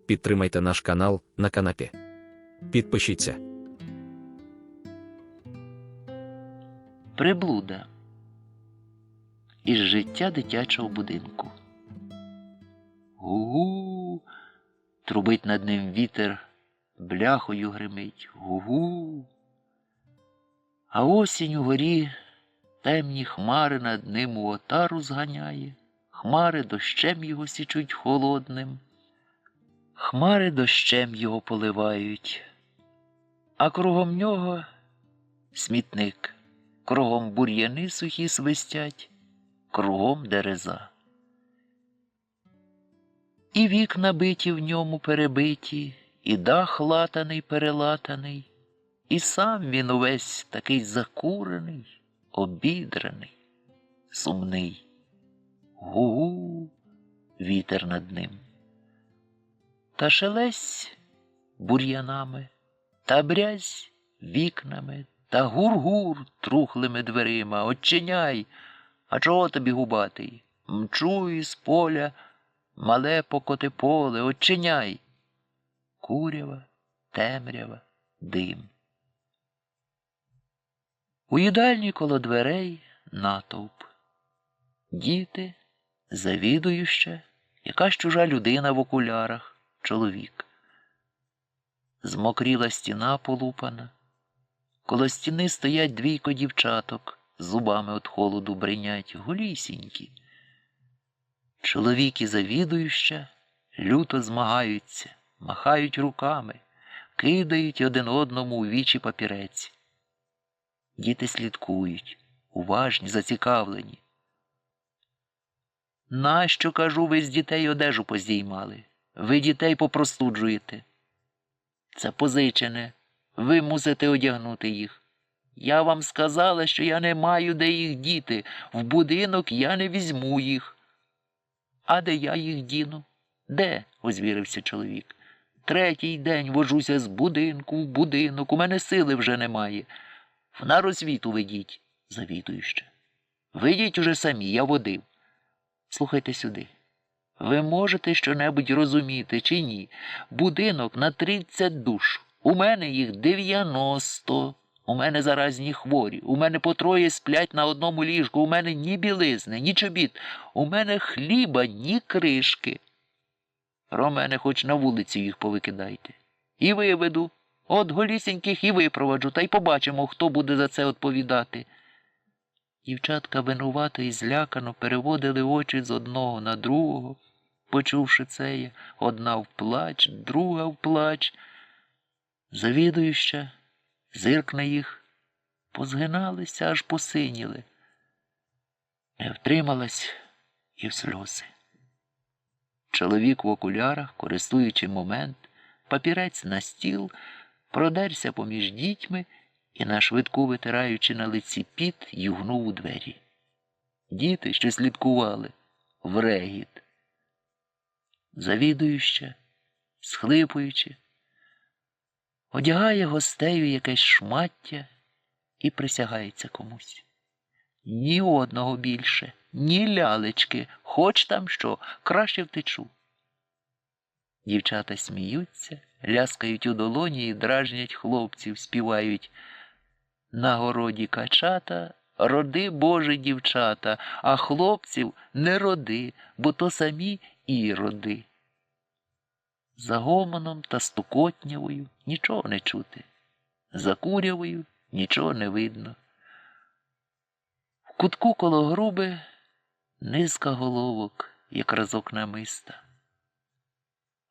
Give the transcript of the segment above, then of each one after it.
Підтримайте наш канал на канапі. Підпишіться. Приблуда із життя дитячого будинку. Гу-гу, трубить над ним вітер, бляхою гримить. Гу-гу. А осінь угорі темні хмари над ним у отару зганяє. Хмари дощем його січуть холодним. Хмари дощем його поливають. А кругом нього смітник. Кругом бур'яни сухі свистять, кругом дереза. І вікна биті в ньому перебиті, і дах латаний перелатаний, і сам він увесь такий закурений, обідраний, сумний. Гу-гу, вітер над ним. Та шелесть бур'янами, та брязь вікнами, та гур-гур трухлими дверима. Отчиняй, а чого тобі губатий? Мчу із поля, мале покоти поле, отчиняй. Курява, темрява, дим. У їдальні коло дверей натовп. Діти, завідующа, якась чужа людина в окулярах, чоловік. Змокріла стіна полупана. Коло стіни стоять двійко дівчаток, зубами від холоду бринять, голісінькі. Чоловік і завідующа люто змагаються, махають руками, кидають один одному у вічі папірець. Діти слідкують, уважні, зацікавлені. Нащо, кажу, ви з дітей одежу поздіймали? Ви дітей попростуджуєте. Це позичене. Ви мусите одягнути їх. Я вам сказала, що я не маю де їх діти. В будинок я не візьму їх. А де я їх діну? Де? Озвірився чоловік. Третій день вожуся з будинку в будинок. У мене сили вже немає. На розвіту ведіть, завідуюча. Ведіть уже самі, я водив. Слухайте сюди. Ви можете щонебудь розуміти чи ні? Будинок на 30 душ. У мене їх 90. У мене заразні хворі. У мене по троє сплять на одному ліжку. У мене ні білизни, ні чобіт. У мене хліба, ні кришки. Про мене хоч на вулицю їх повикидайте. І виведу. От голісіньких і випроваджу, та й побачимо, хто буде за це відповідати. Дівчатка винувато і злякано переводили очі з одного на другого. Почувши це, одна вплач, друга вплач. Завідуюча зиркне їх, позгиналися, аж посиніли. Не втрималась і в сльози. Чоловік в окулярах, користуючи момент, папірець на стіл, продерся поміж дітьми і, нашвидку витираючи на лиці піт, югнув у двері. Діти, що слідкували, в регіт. Завідуюча, схлипуючи, одягає гостей у якесь шмаття і присягається комусь. Ні одного більше, ні лялечки, хоч там що, краще втечу. Дівчата сміються, ляскають у долоні і дражнять хлопців, співають: на городі качата, роди, Боже, дівчата, а хлопців не роди, бо то самі іроди. За гомоном та стукотнявою нічого не чути, за курявою нічого не видно. В кутку коло груби низка головок, як разок намиста.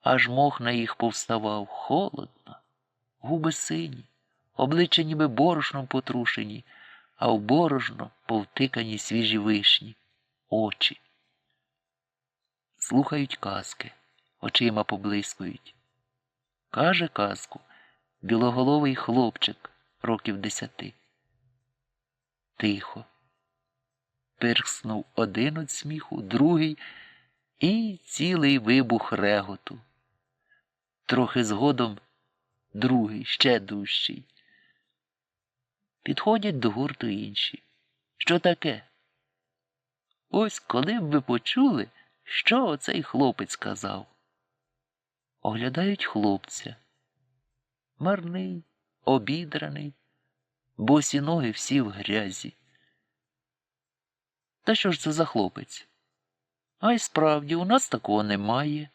Аж мох на їх повставав, холодно, губи сині, обличчя ніби борошном потрушені, а в борошно повтикані свіжі вишні, очі. Слухають казки, очима поблискують. Каже казку білоголовий хлопчик років 10. Тихо. Пирхснув один від сміху, другий і цілий вибух реготу. Трохи згодом другий, ще дужчий. Підходять до гурту інші. Що таке? Ось коли б ви почули, що оцей хлопець казав. Оглядають хлопця. Марний, обідраний, босі ноги всі в грязі. Та що ж це за хлопець? А й справді, у нас такого немає.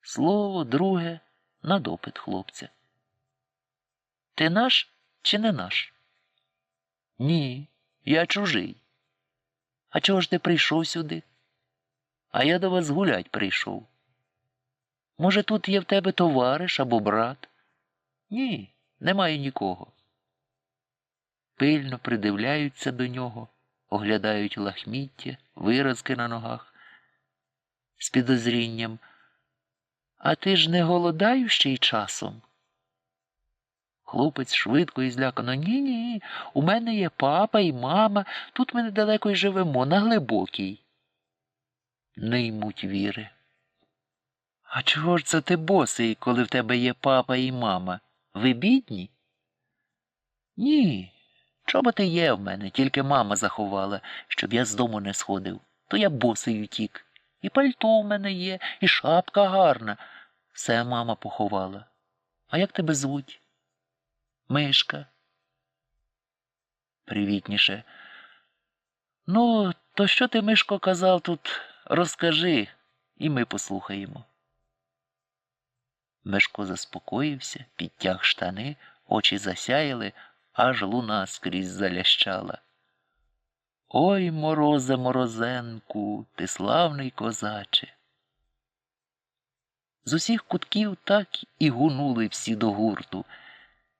Слово друге на допит хлопця. Ти наш чи не наш? Ні, я чужий. А чого ж ти прийшов сюди? А я до вас гулять прийшов. Може, тут є в тебе товариш або брат? Ні, немає нікого. Пильно придивляються до нього, оглядають лахміття, виразки на ногах. З підозрінням. А ти ж не голодающий часом? Хлопець швидко і злякано. Ні, у мене є папа і мама, тут ми недалеко й живемо, на Глибокій. Не ймуть віри. А чого ж це ти босий, коли в тебе є папа і мама? Ви бідні? Ні, чоботи є в мене, тільки мама заховала, щоб я з дому не сходив. То я босий утік. І пальто в мене є, і шапка гарна. Все мама поховала. А як тебе звуть? Мишка. Привітніше. Ну, то що ти, Мишко, казав тут? Розкажи, і ми послухаємо. Мишко заспокоївся, підтяг штани, очі засяяли, аж луна скрізь залящала. Ой, морозе, морозенку, ти славний козаче. З усіх кутків так і гунули всі до гурту.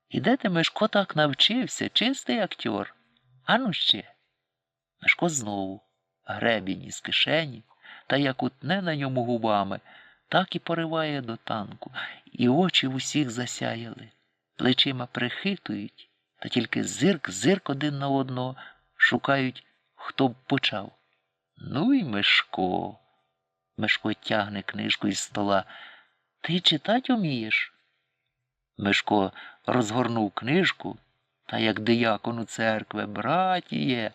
І де ти, Мишко, так навчився, чистий актер? Ану ще. Мишко знову, гребінь із кишені, та як утне на ньому губами, так і пориває до танку, і очі в усіх засяяли, плечима прихитують, та тільки зирк один на одного, шукають, хто б почав. Ну й Мишко. Мишко тягне книжку із стола. Ти читать умієш? Мишко розгорнув книжку, та як диякон у церкви, братіє,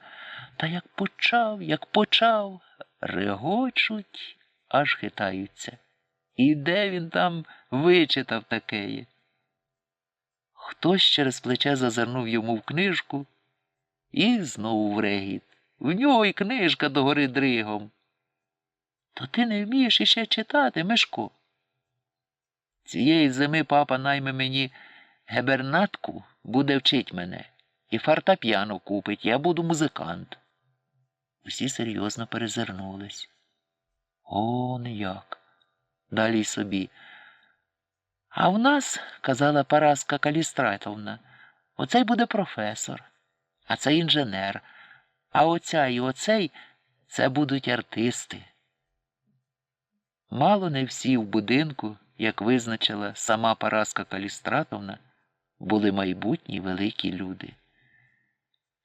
та як почав, регочуть, аж хитаються. І де він там вичитав такеє? Хтось через плече зазирнув йому в книжку і знову в регіт. В нього й книжка догори дригом. То ти не вмієш іще читати, Мишко? Цієї зими папа найме мені гебернатку, буде вчить мене. І фортепіано купить, я буду музикант. Усі серйозно перезирнулись. О, не як. Далі й собі. А в нас, казала Параска Калістратовна, оцей буде професор, а цей інженер, а оця і оцей – це будуть артисти. Мало не всі в будинку, як визначила сама Параска Калістратовна, були майбутні великі люди.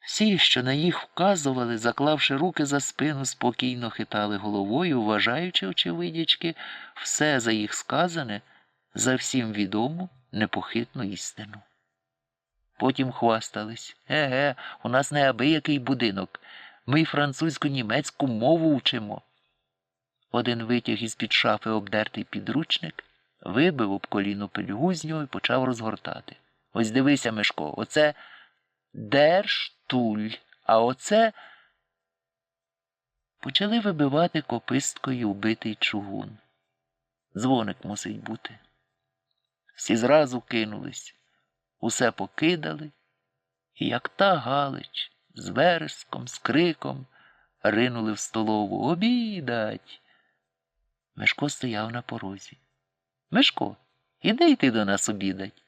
Всі, що на їх вказували, заклавши руки за спину, спокійно хитали головою, вважаючи, очевидячки, все за їх сказане, за всім відому непохитну істину. Потім хвастались. У нас неабиякий будинок. Ми й французьку-німецьку мову вчимо. Один витяг із-під шафи обдертий підручник, вибив об коліно пельгу з нього і почав розгортати. Ось дивися, Мишко, оце Дерштуль, а оце... Почали вибивати кописткою убитий чугун. Дзвоник мусить бути. Всі зразу кинулись, усе покидали, і як та Галич, з вереском, з криком, ринули в столову. Обідать! Мишко стояв на порозі. Мишко, іди йти до нас обідать.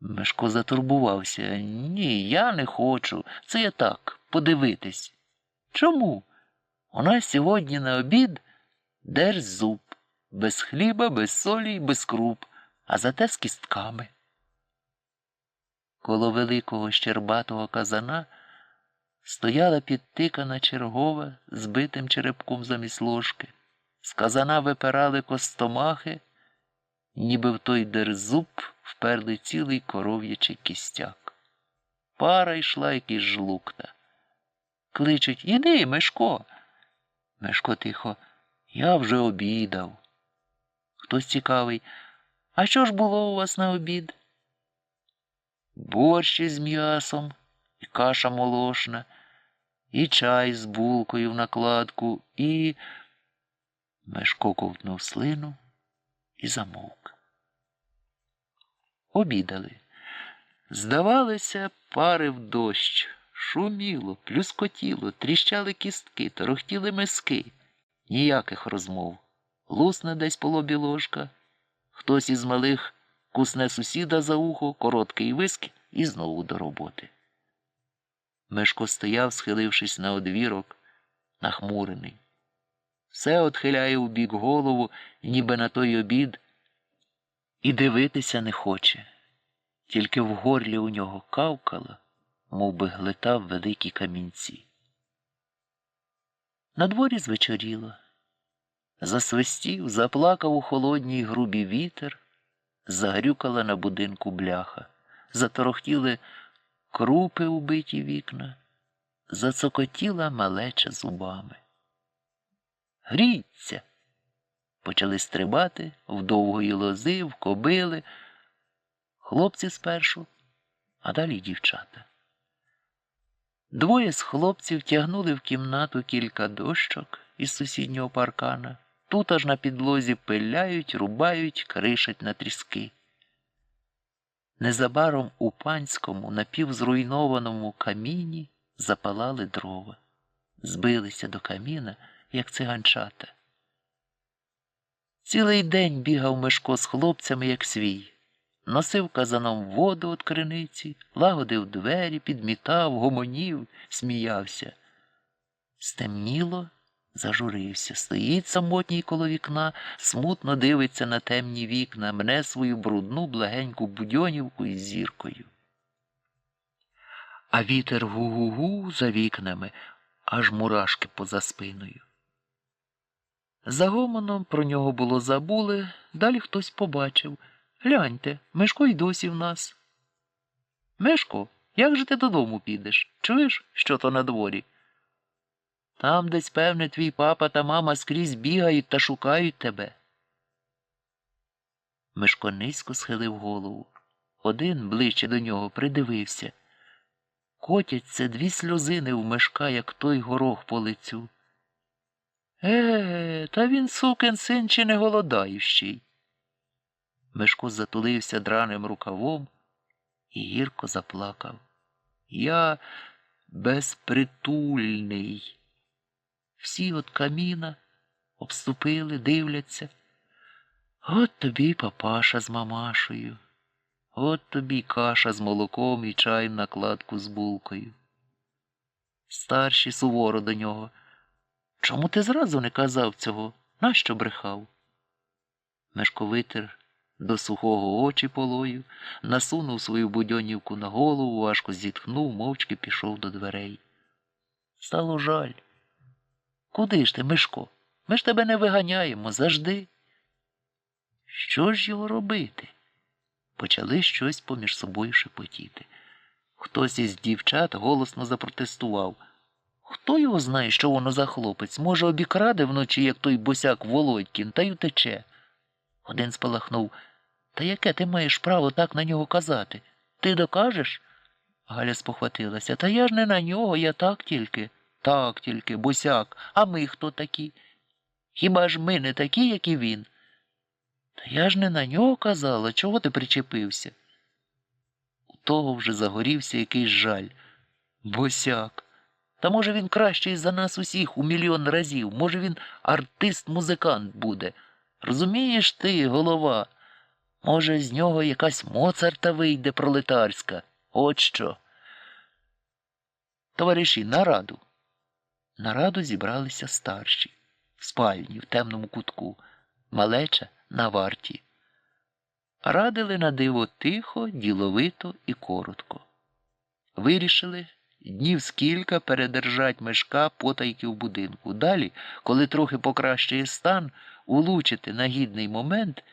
Мишко затурбувався. Ні, я не хочу. Це я так, подивитись. Чому? У нас сьогодні на обід держзуб. Без хліба, без солі й без круп, а зате з кістками. Коло великого щербатого казана стояла підтикана чергова з битим черепком замість ложки. З казана випирали костомахи, ніби в той держзуб вперли цілий коров'ячий кістяк. Пара йшла, як із жлукта. Кличуть: «Іди, Мишко!» Мишко тихо: «Я вже обідав». хтось цікавий. А що ж було у вас на обід? Борщ із м'ясом, і каша молошна, і чай з булкою в накладку, і... Мешко ковтнув слину і замовк. Обідали. Здавалося, парив дощ. Шуміло, плюскотіло, тріщали кістки, торохтіли миски. Ніяких розмов. Лусне десь по лобі ложка. Хтось із малих кусне сусіда за ухо, короткий виск і знову до роботи. Мешко стояв, схилившись на одвірок, нахмурений. Все отхиляє у бік голову, ніби на той обід, і дивитися не хоче. Тільки в горлі у нього кавкало, мов би глитав великі камінці. Надворі звечоріло. Засвистів, заплакав у холодній грубі вітер, загрюкала на будинку бляха, заторохтіли крупи у биті вікна, зацокотіла малеча зубами. «Гріться!» Почали стрибати в довгої лози, в кобили, хлопці спершу, а далі дівчата. Двоє з хлопців тягнули в кімнату кілька дощок із сусіднього паркана. Тут аж на підлозі пиляють, рубають, кришать на тріски. Незабаром у панському, напівзруйнованому каміні запалали дрова. Збилися до каміна, як циганчата. Цілий день бігав Мишко з хлопцями, як свій. Носив казаном воду від криниці, лагодив двері, підмітав, гомонів, сміявся. Стемніло, зажурився, стоїть самотній коло вікна, смутно дивиться на темні вікна, мне свою брудну, благеньку будьонівку із зіркою. А вітер гу-гу-гу за вікнами, аж мурашки поза спиною. За гомоном про нього було забули, далі хтось побачив. «Гляньте, Мишко й досі в нас». «Мишко, як же ти додому підеш? Чуєш, що то на дворі?» «Там десь, певне, твій папа та мама скрізь бігають та шукають тебе». Мишко низько схилив голову. Один, ближче до нього, придивився. Котяться дві сльозини в Мишка, як той горох по лицю. Та він, сукин син, чи не голодаючий?» Мишко затулився драним рукавом і гірко заплакав. «Я безпритульний». Всі от каміна обступили, дивляться. От тобі й папаша з мамашею. От тобі й каша з молоком і чай в накладку з булкою. Старші суворо до нього. «Чому ти зразу не казав цього? Нащо брехав?» Мишко витер до сухого очі полою, насунув свою будьонівку на голову, важко зітхнув, мовчки пішов до дверей. Стало жаль. «Куди ж ти, Мишко? Ми ж тебе не виганяємо, завжди». Що ж його робити? Почали щось поміж собою шепотіти. Хтось із дівчат голосно запротестував. «Хто його знає, що воно за хлопець? Може, обікраде вночі, як той босяк Володькін, та й утече». Один спалахнув. «Та яке ти маєш право так на нього казати? Ти докажеш?» Галя спохватилася. «Та я ж не на нього, я так тільки». «Так тільки, босяк. А ми хто такі? Хіба ж ми не такі, як і він?» «Та я ж не на нього казала. Чого ти причепився?» У того вже загорівся якийсь жаль. «Босяк. Та може він кращий за нас усіх у мільйон разів. Може він артист-музикант буде. Розумієш ти, голова? Може, з нього якась Моцарта вийде пролетарська. От що». «Товариші, нараду». На раду зібралися старші. В спальні, в темному кутку. Малеча на варті. Радили на диво тихо, діловито і коротко. Вирішили днів скілька передержать Мишка потайки в будинку. Далі, коли трохи покращує стан, улучити на гідний момент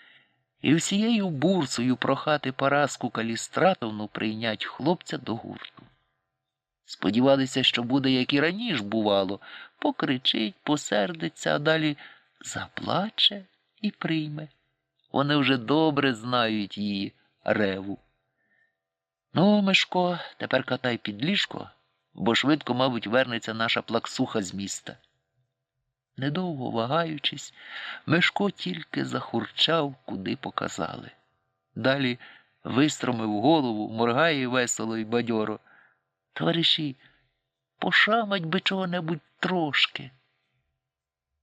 і всією бурсою прохати Параску Калістратовну прийнять хлопця до гурту. Сподівалися, що буде, як і раніше бувало, покричить, посердиться, а далі заплаче і прийме. Вони вже добре знають її реву. Ну, Мишко, тепер катай під ліжко, бо швидко, мабуть, вернеться наша плаксуха з міста. Недовго вагаючись, Мишко тільки захурчав, куди показали. Далі вистромив голову, моргає весело й бадьоро. Товариші, пошамать би чого-небудь трошки.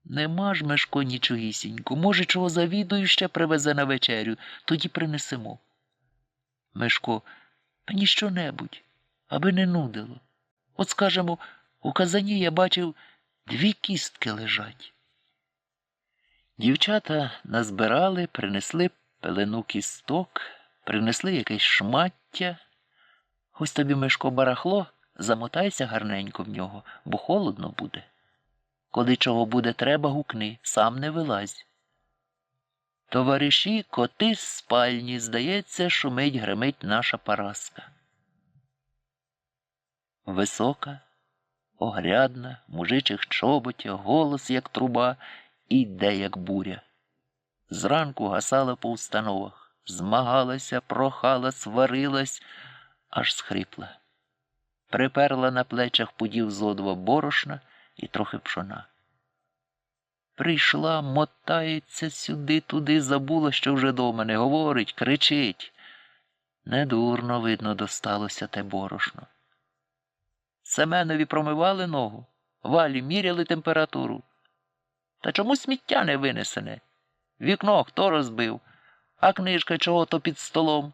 Нема ж, Мишко, нічогісінько. Може, чого завідую ще привезе на вечерю, тоді принесемо. Мишко, мені що-небудь, аби не нудило. От, скажемо, у казані я бачив 2 кістки лежать. Дівчата назбирали, принесли пелену кісток, принесли якесь шмаття. Ось тобі, Мишко, барахло, замотайся гарненько в нього, бо холодно буде. Коли чого буде треба, гукни, сам не вилазь. Товариші, коти з спальні, здається, шумить, гримить наша Параска. Висока, огрядна, в мужичих чоботях, голос, як труба, і йде, як буря. Зранку гасала по установах, змагалася, прохала, сварилась, аж схрипла. Приперла на плечах пудів зо 2 борошна і трохи пшона. Прийшла, мотається сюди-туди, забула, що вже дома, не говорить, кричить. Недурно, видно, досталося те борошно. Семенові промивали ногу, Валі міряли температуру. Та чому сміття не винесене? Вікно хто розбив? А книжка чого-то під столом?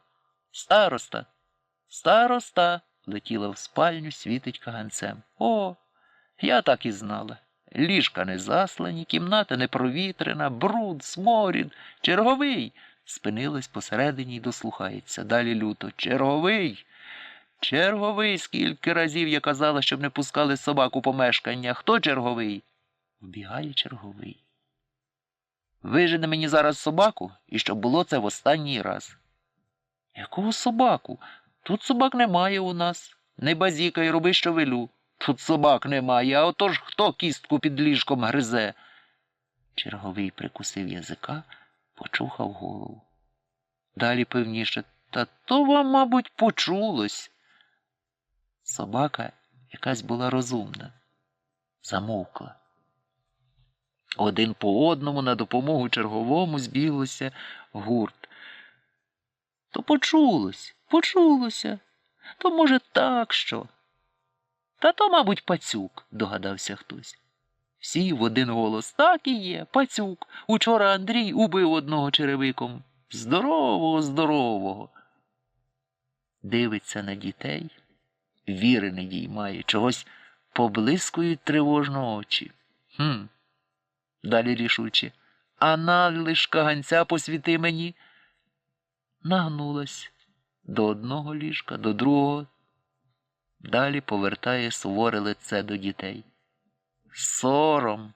Староста! Староста! Летіла в спальню, світить каганцем. О, я так і знала. Ліжка не заслані, кімната не провітрена, бруд, сморід. Черговий! Спинилась посередині й дослухається. Далі люто. Черговий! Черговий! Скільки разів я казала, щоб не пускали собак у помешкання. Хто черговий? Вбігає черговий. Вижене мені зараз собаку, і щоб було це в останній раз. Якого собаку? Тут собак немає у нас. Не базікай, роби, що велю. Тут собак немає, а отож хто кістку під ліжком гризе? Черговий прикусив язика, почухав голову. Далі певніше, та то вам, мабуть, почулось. Собака якась була розумна. Замовкла. Один по одному на допомогу черговому збіглося гурт. То почулося. То, може, так що? Та то, мабуть, пацюк, догадався хтось. Всі в один голос. Так і є, пацюк. Учора Андрій убив одного черевиком. Здорового. Дивиться на дітей, віри не діймає, чогось поблискують тривожно очі. Далі рішуче. А лиш каганця посвіти мені. Нагнулась до одного ліжка, до другого. Далі повертає суворе лице до дітей. Сором.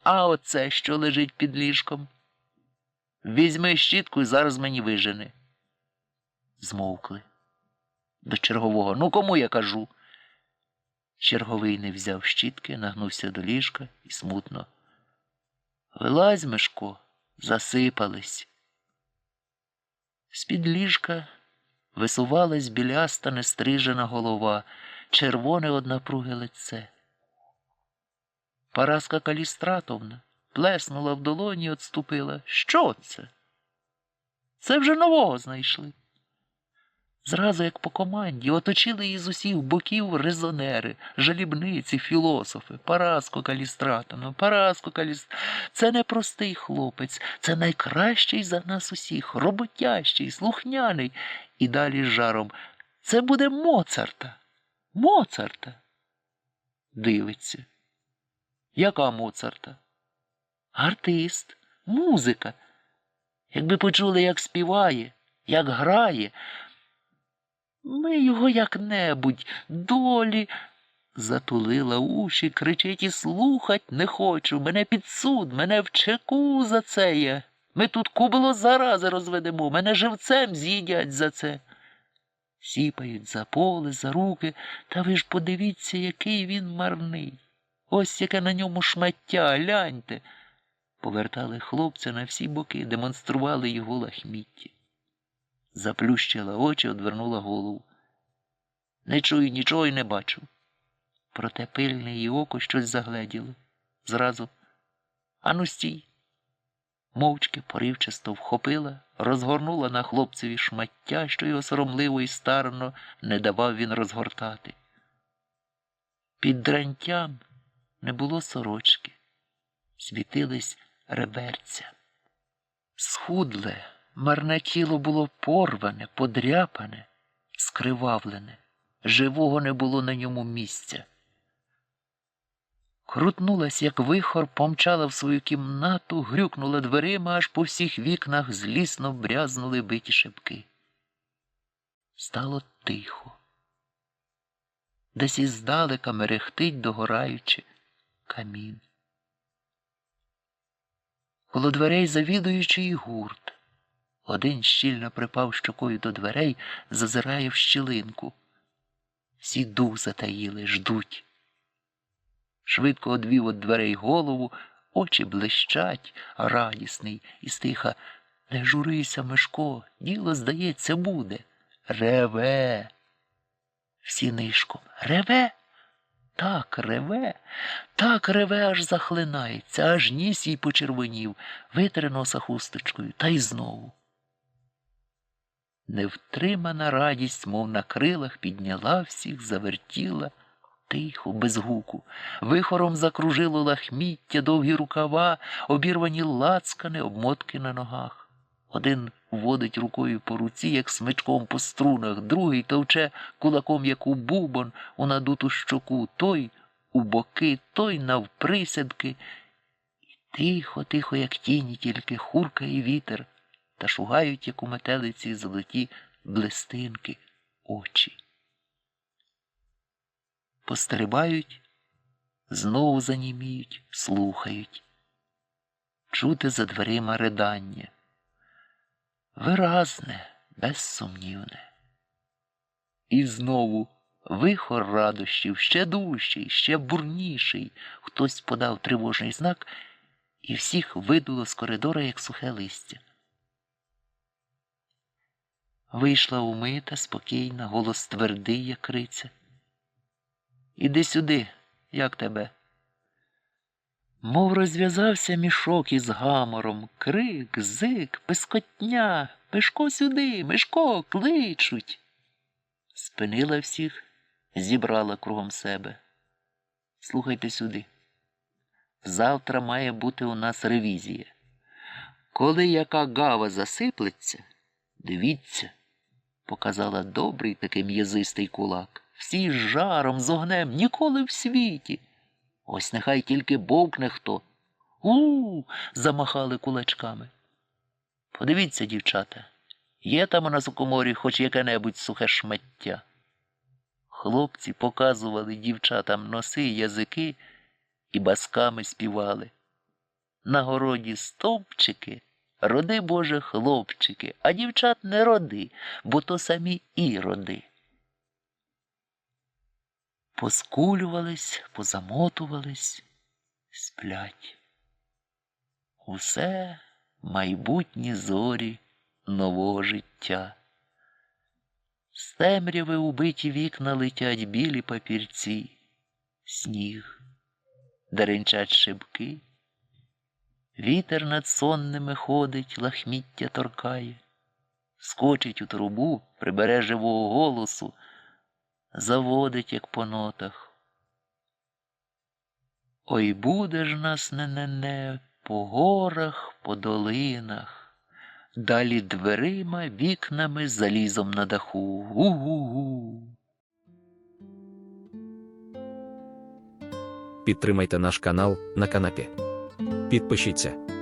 А оце, що лежить під ліжком? Візьми щітку і зараз мені вижени. Змовкли. До чергового. Ну, кому я кажу? Черговий не взяв щітки, нагнувся до ліжка і смутно. Вилазь, Мишко, засипались. З-під ліжка висувалась біляста нестрижена голова, червоне однапруге лице. Параска Калістратовна плеснула в долоні і отступила. Що це? Це вже нового знайшли. Зразу, як по команді, оточили її з усіх боків резонери, жалібниці, філософи. Параско Калістратовна. Це не простий хлопець, це найкращий за нас усіх, роботящий, слухняний. І далі з жаром. Це буде Моцарта. Дивиться. Яка Моцарта? Артист, музика. Якби почули, як співає, як грає. Ми його як-небудь, долі. Затулила уші, кричить і слухать не хочу. Мене під суд, мене в чеку за це є. Ми тут кубло зарази розведемо, мене живцем з'їдять за це. Сіпають за поле, за руки, та ви ж подивіться, який він марний. Ось яке на ньому шмаття, гляньте. повертали хлопця на всі боки, демонстрували його лахміття. Заплющила очі, одвернула голову. Не чую нічого й не бачу. Проте пильне її око щось загледіло. Зразу: ану стій. Мовчки, поривчасто вхопила, розгорнула на хлопцеві шмаття, що його соромливо і старанно не давав він розгортати. Під дрантям не було сорочки, світились реберця. Схудле, марне тіло було порване, подряпане, скривавлене. Живого не було на ньому місця. Крутнулась, як вихор, помчала в свою кімнату, грюкнула дверима, аж по всіх вікнах злісно брязнули биті шибки. Стало тихо. Десь іздалека мерехтить, догораючи, камін. Коло дверей завідуючий гурт. Один щільно припав щокою до дверей, зазирає в щілинку. Всі дух затаїли, ждуть. Швидко одвів від дверей голову, очі блищать, радісний, і стиха: не журися, Мишко, діло, здається, буде. Реве. Всі нишком: реве? Так реве, так реве, аж захлинається, аж ніс їй почервонів, витре носа хусточкою, та й знову. Невтримана радість, мов на крилах, підняла всіх, завертіла, тихо, без гуку. Вихором закружило лахміття, довгі рукава, обірвані лацкани, обмотки на ногах. Один водить рукою по руці, як смичком по струнах, другий товче кулаком, як у бубон, у надуту щоку, той у боки, той навприсядки. І тихо, як тіні, тільки хуркає вітер, та шугають, як у метелиці, золоті блистинки, очі. Пострибають, знову заніміють, слухають. Чути за дверима ридання. Виразне, безсумнівне. І знову вихор радощів, ще дужчий, ще бурніший. Хтось подав тривожний знак, і всіх видуло з коридора, як сухе листя. Вийшла умита, спокійна, голос твердий, як криця. Іди сюди, як тебе? Мов розв'язався мішок із гамором, крик, зик, пискотня: Мишко сюди, Мишко, кличуть. Спинила всіх, зібрала кругом себе. Слухайте сюди. Завтра має бути у нас ревізія. Коли яка гава засиплеться, дивіться, показала добрий такий м'язистий кулак. Всі з жаром, з огнем, ніколи в світі. Ось нехай тільки бовкне хто. Замахали кулачками. Подивіться, дівчата, є там у нас у коморі хоч яке-небудь сухе шмаття? Хлопці показували дівчатам носи, язики і басками співали. На городі стовпчики, роди, Боже, хлопчики, а дівчат не роди, бо то самі іроди. Поскулювались, позамотувались, сплять. Усе майбутні зорі нового життя. З темряви убиті вікна летять білі папірці, сніг, деренчать шибки. Вітер над сонними ходить, лахміття торкає, скочить у трубу, прибере живого голосу, заводить, як по нотах. Ой, буде ж нас не-не-не по горах, по долинах, далі дверима, вікнами, залізом на даху. Гу-гу-гу. Підтримайте наш канал на канапі. Підпишіться.